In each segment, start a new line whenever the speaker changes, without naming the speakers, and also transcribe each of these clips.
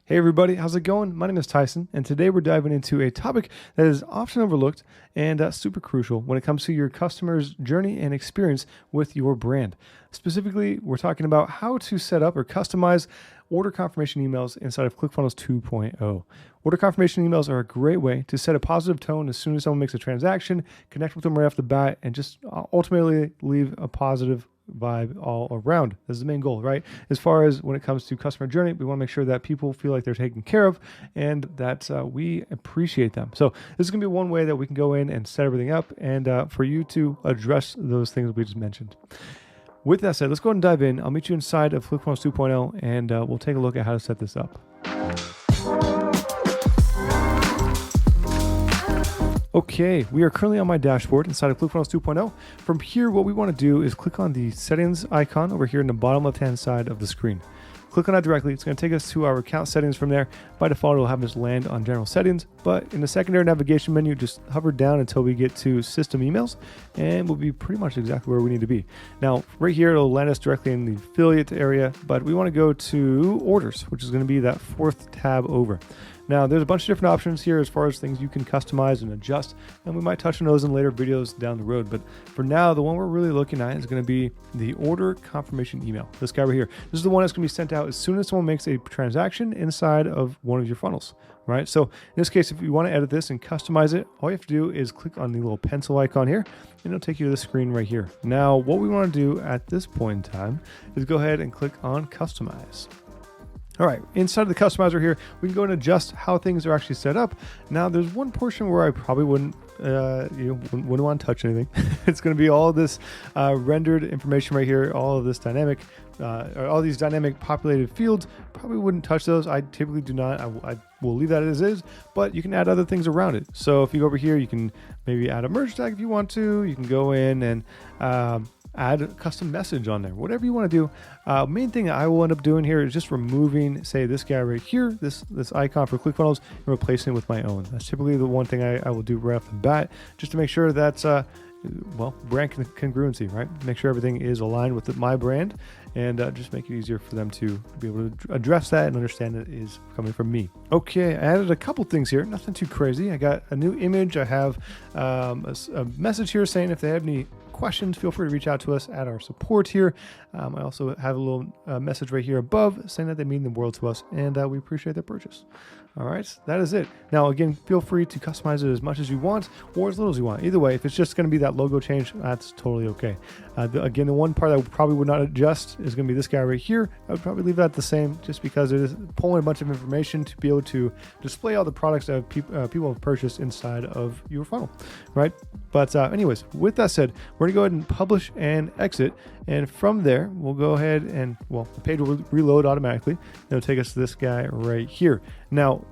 Hey everybody, how's it going? My name is Tyson, and today we're diving into a topic that is often overlooked and super crucial when it comes to your customer's journey and experience with your brand. Specifically, we're talking about how to set up or customize order confirmation emails inside of ClickFunnels 2.0. Order confirmation emails are a great way to set a positive tone as soon as someone makes a transaction, connect with them right off the bat, and just ultimately leave a positive vibe all around. This is the main goal, right? As far as when it comes to customer journey, we want to make sure that people feel like they're taken care of and that we appreciate them. So this is going to be one way that we can go in and set everything up and for you to address those things we just mentioned. With that said, let's go ahead and dive in. I'll meet you inside of ClickFunnels 2.0 and we'll take a look at how to set this up. Okay, we are currently on my dashboard inside of ClickFunnels 2.0. From here, what we want to do is click on the settings icon over here in the bottom left-hand side of the screen. Click on that directly. It's going to take us to our account settings from there. By default, it'll have us land on general settings, but in the secondary navigation menu, just hover down until we get to system emails, and we'll be pretty much exactly where we need to be. Now, right here, it'll land us directly in the affiliate area, but we want to go to orders, which is going to be that fourth tab over. Now, there's a bunch of different options here as far as things you can customize and adjust, and we might touch on those in later videos down the road. But for now, the one we're really looking at is going to be the order confirmation email. This guy right here. This is the one that's going to be sent out as soon as someone makes a transaction inside of one of your funnels, right? So in this case, if you want to edit this and customize it, all you have to do is click on the little pencil icon here, and it'll take you to the screen right here. Now, what we want to do at this point in time is go ahead and click on customize. All right, inside of the customizer here, we can go and adjust how things are actually set up. Now, there's one portion where I probably wouldn't want to touch anything. It's going to be all of this rendered information right here, all of this dynamic, or all these dynamic populated fields. Probably wouldn't touch those. I typically do not. I will leave that as is, but you can add other things around it. So if you go over here, you can maybe add a merge tag if you want to. You can go in and add a custom message on there, whatever you want to do. Main thing I will end up doing here is just removing, say, this guy right here, this icon for ClickFunnels, and replacing it with my own. That's typically the one thing I will do right off the bat, just to make sure that's brand congruency, right? Make sure everything is aligned with my brand, and just make it easier for them to be able to address that and understand that it is coming from me. Okay, I added a couple things here, nothing too crazy. I got a new image. I have a message here saying if they have any questions, feel free to reach out to us at our support here. I also have a little message right here above saying that they mean the world to us and we appreciate their purchase. All right, that is it. Now, again, feel free to customize it as much as you want or as little as you want. Either way, if it's just going to be that logo change, that's totally okay. Again, the one part that I probably would not adjust is going to be this guy right here. I would probably leave that the same just because it is pulling a bunch of information to be able to display all the products that people have purchased inside of your funnel, right? But anyways, with that said, we're going to go ahead and publish and exit. And from there, we'll go ahead and, the page will reload automatically. It'll take us to this guy right here. Now,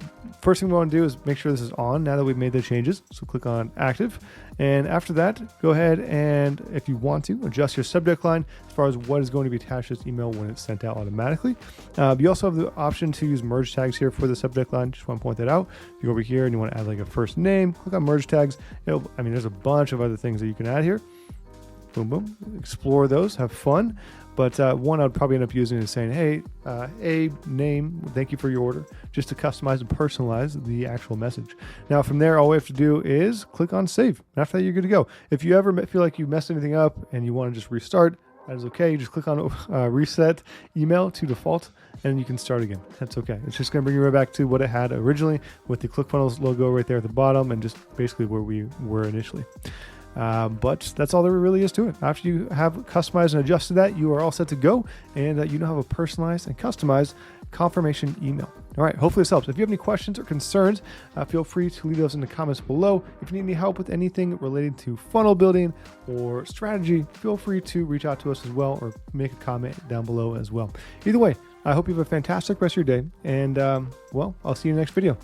first thing we want to do is make sure this is on now that we've made the changes. So click on active. And after that, go ahead and, if you want to, adjust your subject line as far as what is going to be attached to this email when it's sent out automatically. You also have the option to use merge tags here for the subject line. Just want to point that out. If you go over here and you want to add like a first name, click on merge tags. There's a bunch of other things that you can add here. Boom, boom. Explore those. Have fun. But one I'd probably end up using is saying, hey, name, thank you for your order, just to customize and personalize the actual message. Now, from there, all we have to do is click on save. And after that, you're good to go. If you ever feel like you messed anything up and you want to just restart, that is okay. You just click on reset email to default, and you can start again. That's okay. It's just going to bring you right back to what it had originally with the ClickFunnels logo right there at the bottom and just basically where we were initially. But that's all there really is to it. After you have customized and adjusted that, you are all set to go, and you now have a personalized and customized confirmation email. All right, hopefully this helps. If you have any questions or concerns, feel free to leave those in the comments below. If you need any help with anything related to funnel building or strategy, feel free to reach out to us as well or make a comment down below as well. Either way, I hope you have a fantastic rest of your day, and I'll see you in the next video.